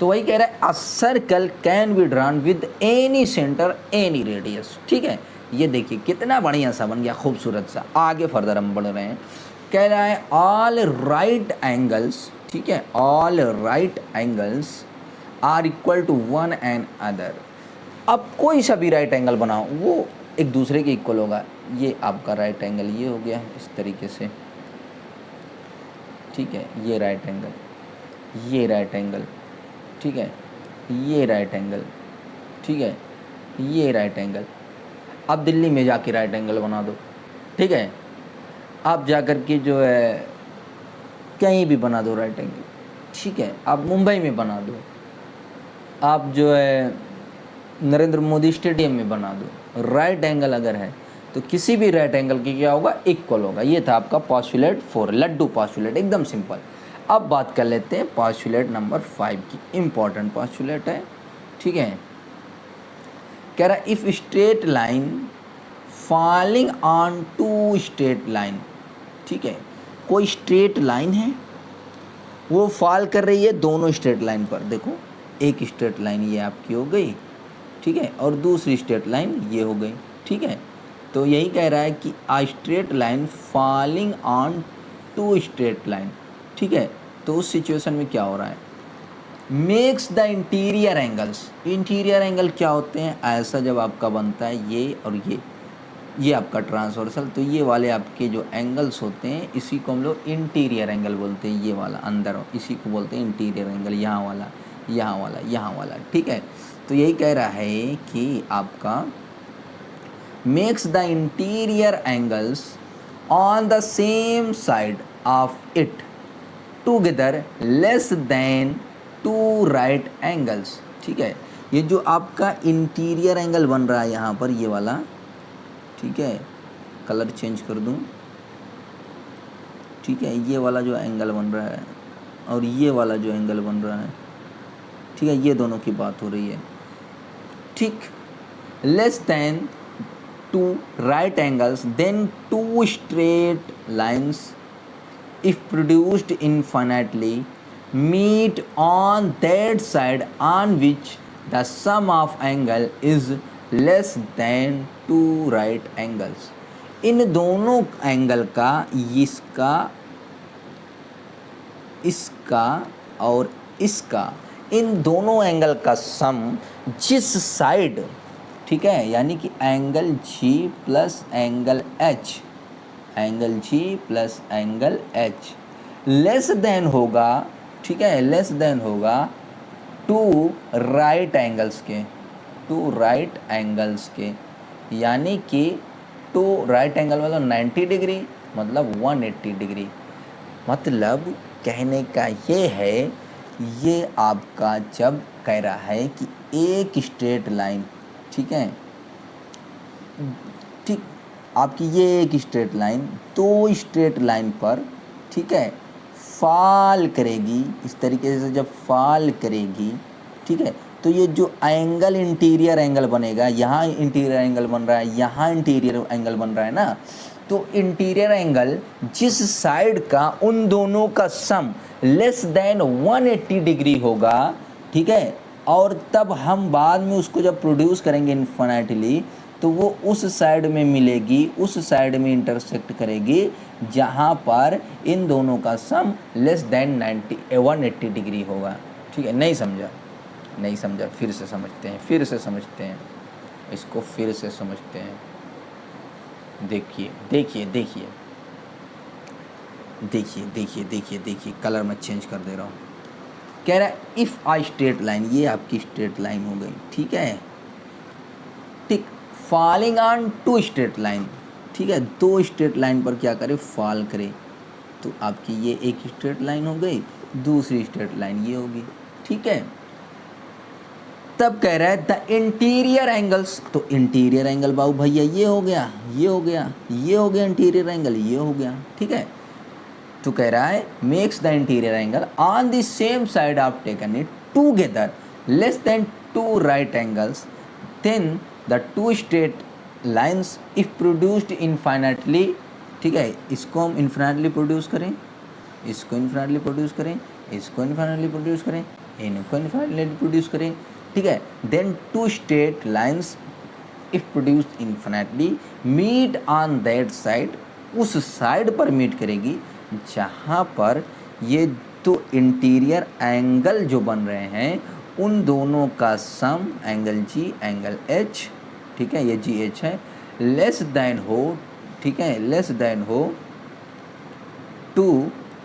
Speaker 1: तो वही कह रहा है अ circle can be drawn with any centre any radius. ठीक है, ये देखिए कितना बढ़िया सा बन गया, खूबसूरत सा। आगे फर्दर हम बढ़ रहे हैं। कह रहा है ऑल राइट एंगल्स, ठीक है, all right angles are equal to one and other. अब कोई सा भी राइट एंगल बनाओ, वो एक दूसरे के इक्वल होगा। ये आपका राइट एंगल ये हो गया इस तरीके से। ठीक है, ये राइट एंगल, ये राइट एंगल, ठीक है, ये राइट एंगल, ठीक है, ये राइट एंगल। अब दिल्ली में जाके राइट एंगल बना दो। ठीक है, आप जाकर के जो है कहीं भी बना दो राइट एंगल। ठीक है, आप मुंबई में बना दो, आप जो है नरेंद्र मोदी स्टेडियम में बना दो। राइट एंगल अगर है तो किसी भी राइट एंगल की क्या होगा? इक्वल होगा। ये था आपका पॉस्टुलेट 4, लड्डू पॉस्टुलेट, एकदम सिंपल। अब बात कर लेते हैं पॉस्टुलेट नंबर 5 की। इम्पॉर्टेंट पॉस्टुलेट है। ठीक है, कह रहा है if straight line falling on two straight line. ठीक है, कोई स्ट्रेट लाइन है, वो फॉल कर रही है दोनों स्ट्रेट लाइन पर। देखो, एक स्ट्रेट लाइन ये आपकी हो गई, ठीक है, और दूसरी स्ट्रेट लाइन ये हो गई। ठीक है, तो यही कह रहा है कि a straight line falling on two straight line. ठीक है, तो उस सिचुएशन में क्या हो रहा है? Makes the interior angles. Interior angle क्या होते हैं? ऐसा जब आपका बनता है ये और ये आपका ट्रांसवर्सल, तो ये वाले आपके जो एंगल्स होते हैं इसी को हम लोग इंटीरियर एंगल बोलते हैं। ये वाला अंदर, इसी को बोलते हैं इंटीरियर एंगल। यहाँ वाला, यहाँ वाला, यहाँ वाला। ठीक है, तो यही कह रहा है कि आपका makes the interior angles on the same side of it together less than two right angles. ठीक है। ये जो आपका इंटीरियर एंगल बन रहा है यहाँ पर, ये वाला, ठीक है, कलर चेंज कर दूँ, ठीक है, ये वाला जो एंगल बन रहा है और ये वाला जो एंगल बन रहा है, ठीक है, ये दोनों की बात हो रही है, ठीक। Less than two right angles then two straight lines if produced infinitely meet on that side on which the sum of angle is less than two right angles। इन दोनों एंगल का, इसका, इसका और इसका, इन दोनों एंगल का सम जिस साइड, ठीक है, यानी कि angle G plus angle H, angle G plus angle H less than होगा, ठीक है, लेस देन होगा टू राइट एंगल्स के, टू राइट एंगल्स के, यानी कि टू राइट एंगल मतलब 90 डिग्री मतलब 180 डिग्री। मतलब कहने का ये है, ये आपका जब कह रहा है कि एक स्ट्रेट लाइन, ठीक है, ठीक, आपकी ये एक स्ट्रेट लाइन दो स्ट्रेट लाइन पर, ठीक है, फॉल करेगी, इस तरीके से जब फॉल करेगी, ठीक है, तो ये जो एंगल इंटीरियर एंगल बनेगा, यहाँ इंटीरियर एंगल बन रहा है, यहाँ इंटीरियर एंगल बन रहा है ना, तो इंटीरियर एंगल जिस साइड का उन दोनों का सम लेस देन 180 डिग्री होगा, ठीक है, और तब हम बाद में उसको जब प्रोड्यूस करेंगे इन्फिनिटली, तो वो उस साइड में मिलेगी, उस साइड में इंटरसेक्ट करेगी जहाँ पर इन दोनों का सम लेस देन 180 डिग्री होगा, ठीक है। नहीं समझा, नहीं समझा, फिर से समझते हैं, फिर से समझते हैं, इसको फिर से समझते हैं। देखिए देखिए देखिए देखिए देखिए देखिए देखिए, कलर मैं चेंज कर दे रहा हूँ। कह रहा है इफ़ आई स्ट्रेट लाइन, ये आपकी स्ट्रेट लाइन हो गई, ठीक है, ठीक, falling on two straight line, ठीक है, दो स्ट्रेट लाइन पर क्या करे, फॉल करे, तो आपकी ये एक स्ट्रेट लाइन हो गई, दूसरी स्ट्रेट लाइन ये होगी, ठीक है। तब कह रहा है द इंटीरियर एंगल्स, तो इंटीरियर एंगल बाबू भैया ये हो गया, ये हो गया, ये हो गया इंटीरियर एंगल, ये हो गया, ठीक है। तो कह रहा है makes the interior angle on the same side of taken it together less than two right angles, then the two straight lines if produced infinitely, ठीक है, इसको हम इन्फिनिटली प्रोड्यूस करें, इसको इन्फिनिटली प्रोड्यूस करें, इसको इन्फिनिटली प्रोड्यूस करें, इनको इन्फिनिटली प्रोड्यूस करें, ठीक है, then two straight lines if produced infinitely meet on that side, उस साइड पर मीट करेगी जहाँ पर ये दो इंटीरियर एंगल जो बन रहे हैं उन दोनों का sum angle G angle H, ठीक है, ये जी एच है, लेस देन हो, ठीक है, लेस देन हो टू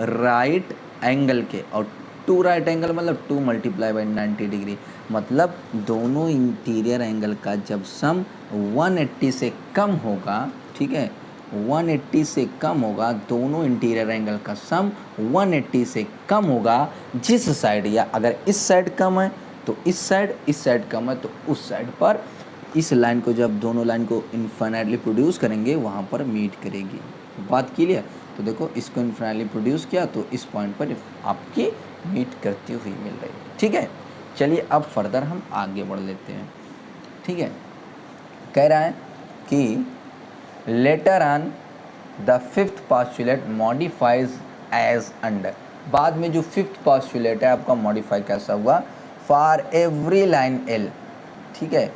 Speaker 1: राइट एंगल के, और टू राइट एंगल मतलब 2 मल्टीप्लाई बाई 90 डिग्री, मतलब दोनों इंटीरियर एंगल का जब सम 180 से कम होगा, ठीक है, 180 से कम होगा, दोनों इंटीरियर एंगल का सम 180 से कम होगा जिस साइड, या अगर इस साइड कम है तो इस साइड कम है तो उस साइड पर, इस लाइन को जब दोनों लाइन को इन्फिनिटली प्रोड्यूस करेंगे वहाँ पर मीट करेगी। बात क्लियर? तो देखो इसको इन्फिनिटली प्रोड्यूस किया तो इस पॉइंट पर आपकी मीट करती हुई मिल रही है, ठीक है। चलिए अब फर्दर हम आगे बढ़ लेते हैं, ठीक है। कह रहा है कि later on the fifth postulate modifies as under, बाद में जो फिफ्थ पोस्टुलेट है आपका मॉडिफाई कैसा हुआ, फॉर एवरी लाइन एल, ठीक है,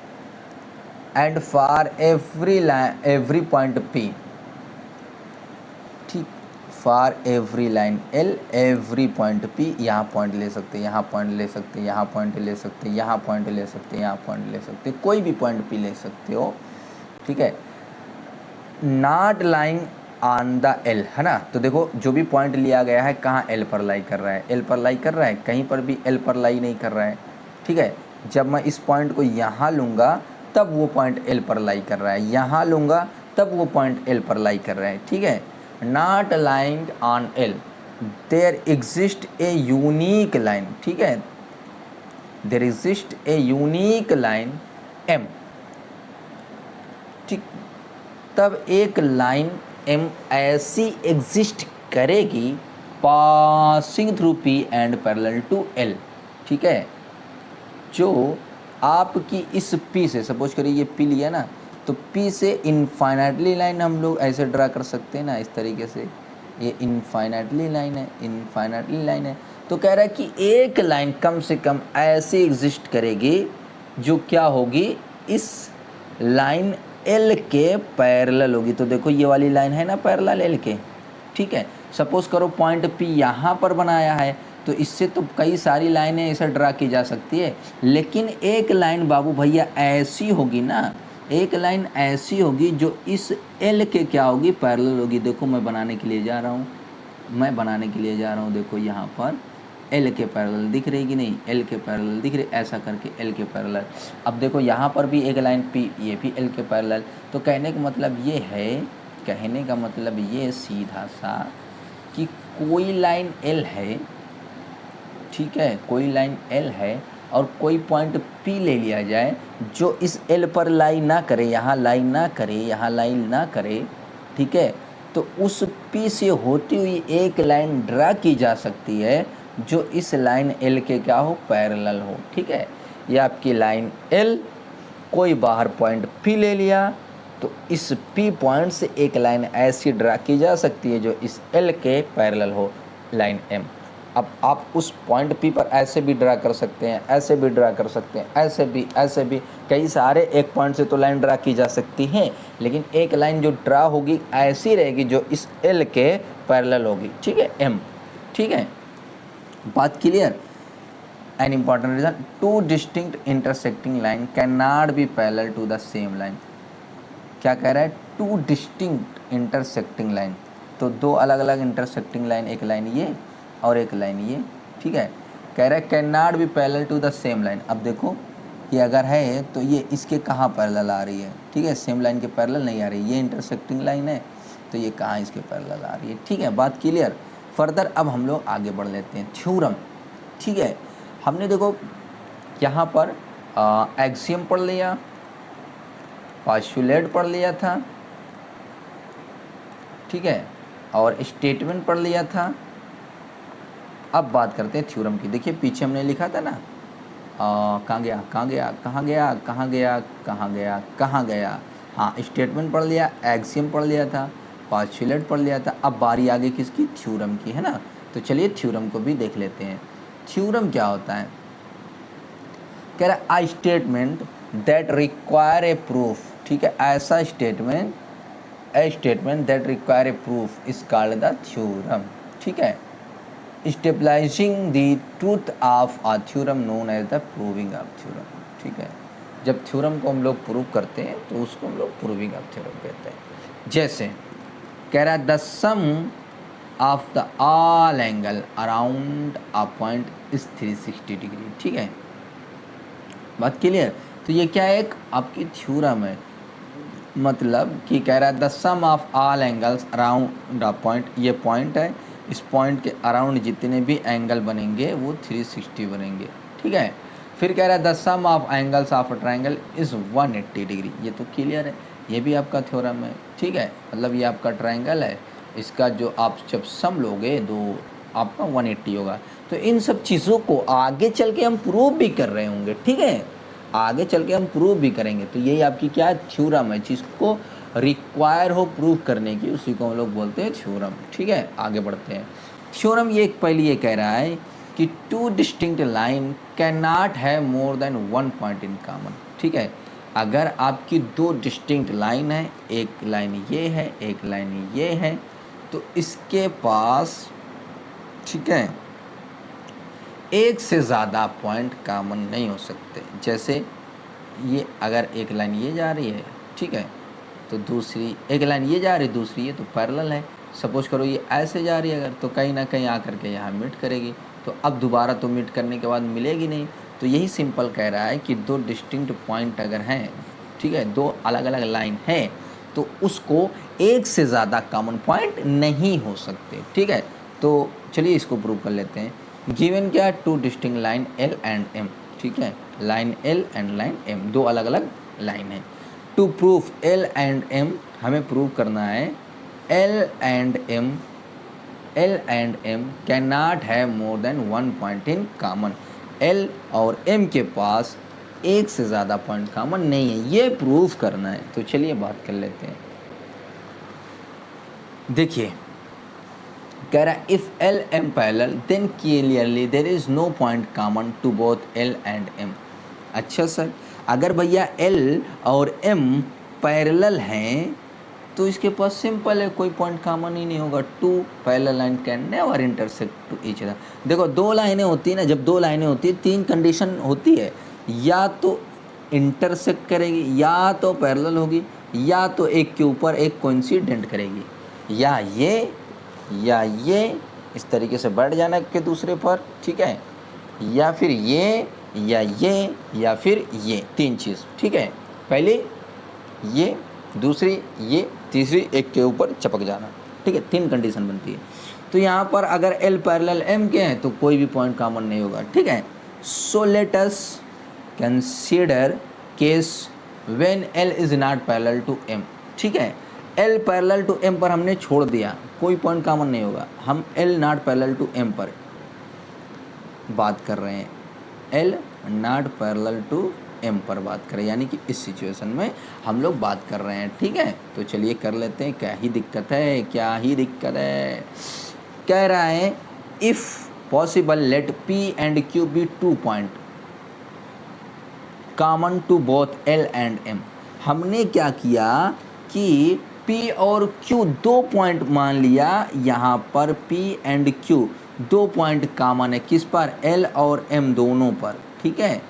Speaker 1: and for every point P, ठीक, for every line L every point P, यहाँ पॉइंट ले सकते हैं, यहाँ पॉइंट ले सकते हैं, यहाँ पॉइंट ले सकते हैं, यहाँ पॉइंट ले सकते हैं, यहाँ पॉइंट ले सकते हैं, कोई भी पॉइंट पी ले सकते हो, ठीक है, not lying on the L, है ना। तो देखो जो भी पॉइंट लिया गया है कहाँ एल पर लाई कर रहा है, एल पर लाई कर रहा है, कहीं पर भी एल पर लाई नहीं कर रहा है, ठीक है। जब मैं इस पॉइंट को यहाँ लूँगा तब वो पॉइंट एल पर लाई कर रहा है, यहाँ लूँगा तब वो पॉइंट एल पर लाई कर रहा है, ठीक है। Not lying on L there exist a unique line, ठीक है, there exist a unique line M, ठीक, तब एक लाइन एम ऐसी एग्जिस्ट करेगी passing through P and parallel to L, ठीक है, जो आपकी इस पी से, सपोज करिए ये पी लिया ना, तो पी से इनफाइनाइटली लाइन हम लोग ऐसे ड्रा कर सकते हैं ना, इस तरीके से, ये इनफाइनाइटली लाइन है, इनफाइनाइटली लाइन है। तो कह रहा है कि एक लाइन कम से कम ऐसी एग्जिस्ट करेगी जो क्या होगी, इस लाइन एल के पैरेलल होगी। तो देखो ये वाली लाइन है ना पैरेलल एल के, ठीक है। सपोज करो पॉइंट पी यहाँ पर बनाया है, तो इससे तो कई सारी लाइनें ऐसे ड्रा की जा सकती है, लेकिन एक लाइन बाबू भैया ऐसी होगी ना, एक लाइन ऐसी होगी जो इस एल के क्या होगी, पैरेलल होगी। देखो मैं बनाने के लिए जा रहा हूँ, मैं बनाने के लिए जा रहा हूँ, देखो यहाँ पर एल के पैरेलल दिख रही कि नहीं, एल के पैरेलल दिख रही, ऐसा करके एल के पैरेलल। अब देखो यहाँ पर भी एक लाइन पी, ये भी एल के पैरेलल। तो कहने का मतलब ये है, कहने का मतलब ये सीधा सा कि कोई लाइन एल है, ठीक है, कोई लाइन एल है और कोई पॉइंट पी ले लिया जाए जो इस एल पर लाई ना करे, यहाँ लाई ना करे, यहाँ लाइन ना करे, ठीक है, तो उस पी से होती हुई एक लाइन ड्रा की जा सकती है जो इस लाइन एल के क्या हो, पैरेलल हो, ठीक है। ये आपकी लाइन एल, कोई बाहर पॉइंट पी ले लिया, तो इस पी पॉइंट से एक लाइन ऐसी ड्रा की जा सकती है जो इस एल के पैरेलल हो, लाइन एम। अब आप उस पॉइंट पी पर ऐसे भी ड्रा कर सकते हैं, ऐसे भी ड्रा कर सकते हैं, ऐसे भी कई सारे एक पॉइंट से तो लाइन ड्रा की जा सकती हैं, लेकिन एक लाइन जो ड्रा होगी ऐसी रहेगी जो इस एल के पैरेलल होगी, ठीक है, एम, ठीक है, बात clear. An important reason, two distinct intersecting line can not be parallel to the same line. क्या कह रहा है, टू डिस्टिंक्ट इंटरसेक्टिंग लाइन, तो दो अलग अलग इंटरसेक्टिंग लाइन, एक लाइन ये और एक लाइन ये, ठीक है, कह रहा है can not be parallel to the same line. अब देखो ये अगर है तो ये इसके कहाँ पैरेलल आ रही है, ठीक है, सेम लाइन के पैरेलल नहीं आ रही, ये इंटरसेक्टिंग लाइन है तो ये कहाँ इसके पैरेलल आ रही है, ठीक है, बात क्लियर। फर्दर अब हम लोग आगे बढ़ लेते हैं, थ्योरम, ठीक है। हमने देखो यहाँ पर एक्सियम पढ़ लिया, पोस्टुलेट पढ़ लिया था, ठीक है, और स्टेटमेंट पढ़ लिया था। अब बात करते हैं थ्योरम की। देखिए पीछे हमने लिखा था ना, कहाँ गया कहाँ गया कहाँ गया कहाँ गया कहाँ गया कहाँ गया, हाँ, स्टेटमेंट पढ़ लिया, एक्सियम पढ़ लिया था, पोस्टुलेट पढ़ लिया था। अब बारी आ गई किसकी, थ्योरम की, है ना। तो चलिए थ्योरम को भी देख लेते हैं। थ्योरम क्या होता है, कह रहा है I statement that require a proof, ठीक है, ऐसा स्टेटमेंट, a statement that require a proof is called the theorem, ठीक है। Stabilising the truth of a theorem known as the proving of theorem, ठीक है। जब थ्योरम को हम लोग प्रूव करते हैं तो उसको हम लोग प्रूविंग ऑफ थ्योरम कहते हैं। जैसे कह रहा है the sum of the all angle around a point is 360 degree, ठीक है, बात क्लियर। तो ये क्या है, एक आपकी थ्योरम है, मतलब कि कह रहा है the sum of all angles around a point, ये पॉइंट है, इस पॉइंट के अराउंड जितने भी एंगल बनेंगे वो 360 बनेंगे, ठीक है। फिर कह रहा है the sum of angles of a triangle is 180 degree, ये तो क्लियर है, ये भी आपका थ्योरम है, ठीक है। मतलब ये आपका ट्रायंगल है, इसका जो आप जब सम लोगे दो आपका 180 होगा। तो इन सब चीज़ों को आगे चल के हम प्रूव भी कर रहे होंगे, ठीक है, आगे चल के हम प्रूव भी करेंगे। तो यही आपकी क्या थ्योरम है, जिसको रिक्वायर हो प्रूव करने की, उसी को हम लोग बोलते हैं थ्योरम, ठीक है। आगे बढ़ते हैं। थ्योरम ये पहले ये कह रहा है कि to distinct line can not have more than one point in common, ठीक है। अगर आपकी दो डिस्टिंक्ट लाइन है, एक लाइन ये है, एक लाइन ये है, तो इसके पास, ठीक है, एक से ज़्यादा पॉइंट कॉमन नहीं हो सकते। जैसे ये अगर एक लाइन ये जा रही है, ठीक है, तो दूसरी एक लाइन ये जा रही है, दूसरी ये, तो पैरेलल है। सपोज करो ये ऐसे जा रही है अगर, तो कहीं ना कहीं आकर के यहाँ मीट करेगी, तो अब दोबारा तो मीट करने के बाद मिलेगी नहीं। तो यही सिंपल कह रहा है कि दो डिस्टिंक्ट पॉइंट अगर हैं, ठीक है, दो अलग अलग लाइन है, तो उसको एक से ज़्यादा कॉमन पॉइंट नहीं हो सकते, ठीक है। तो चलिए इसको प्रूव कर लेते हैं। गिवन क्या, two distinct line L and M, ठीक है, line L and line M, दो अलग अलग लाइन है। To proof L and M, हमें प्रूव करना है L and M can not have more than one point in common. L और एम के पास एक से ज़्यादा पॉइंट कॉमन नहीं है, ये प्रूव करना है। तो चलिए बात कर लेते हैं। देखिए कह रहा है if L M parallel then clearly there is no point common to both L and M. अच्छा सर, अगर भैया एल और एम पैरेलल हैं तो इसके पास सिंपल है, कोई पॉइंट कॉमन ही नहीं होगा। Two parallel line can never intersect to each other. देखो दो लाइनें होती है ना, जब दो लाइनें होती है तीन कंडीशन होती है, या तो इंटरसेक्ट करेगी, या तो पैरेलल होगी, या तो एक के ऊपर एक कोइंसिडेंट करेगी, या ये इस तरीके से बैठ जाना के दूसरे पर, ठीक है, या फिर ये या फिर ये, तीन चीज़, ठीक है। पहली ये, दूसरी ये, तीसरी एक के ऊपर चपक जाना, ठीक है, तीन कंडीशन बनती है। तो यहाँ पर अगर एल पैरेलल एम के हैं तो कोई भी पॉइंट कॉमन नहीं होगा, ठीक है। So let us consider case when L is not parallel to M, ठीक है। एल पैरेलल टू एम पर हमने छोड़ दिया, कोई पॉइंट कॉमन नहीं होगा। हम L not parallel to M पर बात कर रहे हैं, L not parallel to M पर बात करें, यानी कि इस सिचुएशन में हम लोग बात कर रहे हैं, ठीक है। तो चलिए कर लेते हैं, क्या ही दिक्कत है। कह रहा है if possible let P and Q be two point common to both L and M. हमने क्या किया कि P और Q दो पॉइंट मान लिया, यहाँ पर P एंड Q दो पॉइंट कॉमन है, किस पर, L और M दोनों पर, ठीक है।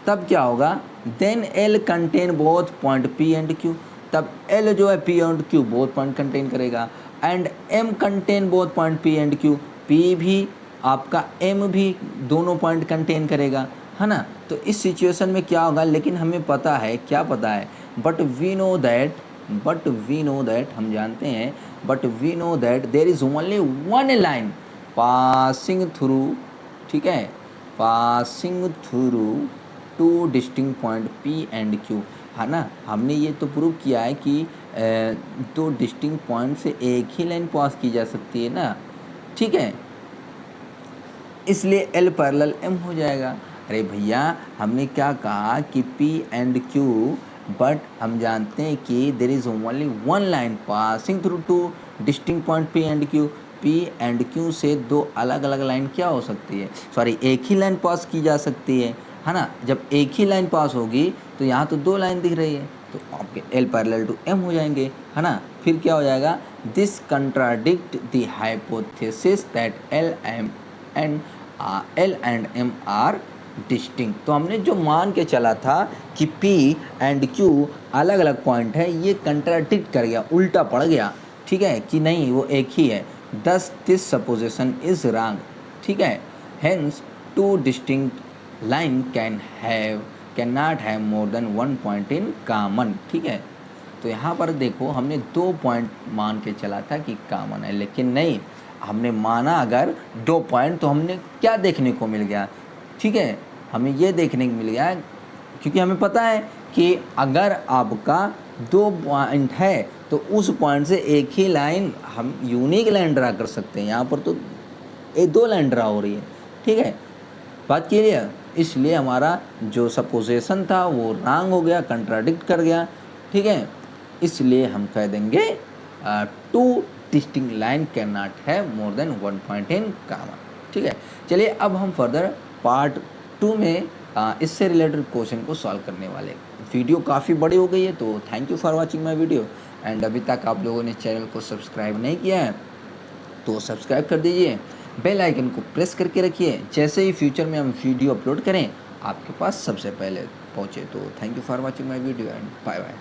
Speaker 1: तब क्या होगा, then L contain both point P and Q, तब L जो है P और Q बोथ पॉइंट कंटेन करेगा, and M contain both point P and Q, P भी आपका M भी दोनों पॉइंट कंटेन करेगा, है ना। तो इस सिचुएशन में क्या होगा, लेकिन हमें पता है, क्या पता है, बट वी नो दैट हम जानते हैं, but we know that there is only one line passing through, ठीक है, passing through two distinct point P and Q, है ना। हमने ये तो प्रूव किया है कि दो डिस्टिंक्ट पॉइंट से एक ही लाइन पास की जा सकती है ना, ठीक है। इसलिए L पैरेलल M हो जाएगा। अरे भैया हमने क्या कहा कि P एंड Q, बट हम जानते हैं कि देर is only one line passing through two distinct point P and Q। P and Q से दो अलग अलग लाइन क्या हो सकती है, सॉरी एक ही लाइन पास की जा सकती है ना। जब एक ही लाइन पास होगी तो यहाँ तो दो लाइन दिख रही है, तो आपके L पैरेलल टू M हो जाएंगे, है ना। फिर क्या हो जाएगा, this contradict the hypothesis that L and M are distinct. तो हमने जो मान के चला था कि P एंड Q अलग अलग पॉइंट है, ये कंट्राडिक्ट कर गया, उल्टा पड़ गया, ठीक है, कि नहीं वो एक ही है। दस दिस सपोजिशन इज रॉन्ग, ठीक है। Hence to distinct line can not have more than one point in common, ठीक है। तो यहाँ पर देखो हमने दो पॉइंट मान के चला था कि कॉमन है, लेकिन नहीं, हमने माना अगर दो पॉइंट तो हमने क्या देखने को मिल गया, ठीक है, हमें ये देखने को मिल गया, क्योंकि हमें पता है कि अगर आपका दो पॉइंट है तो उस पॉइंट से एक ही लाइन हम यूनिक लाइन ड्रा कर सकते हैं। यहाँ पर तो दो लाइन ड्रा हो रही है, ठीक है, बात क्लियर। इसलिए हमारा जो सपोजिशन था वो रॉन्ग हो गया, कंट्राडिक्ट कर गया, ठीक है। इसलिए हम कह देंगे to distinct line can not have more than one point in common, ठीक है। चलिए अब हम फर्दर पार्ट 2 में इससे रिलेटेड क्वेश्चन को सॉल्व करने वाले। वीडियो काफ़ी बड़ी हो गई है, तो thank you for watching my video. And अभी तक आप लोगों ने चैनल को सब्सक्राइब नहीं किया है तो सब्सक्राइब कर दीजिए, बेल आइकन को प्रेस करके रखिए, जैसे ही फ्यूचर में हम वीडियो अपलोड करें आपके पास सबसे पहले पहुँचे। तो thank you for watching my video and bye bye.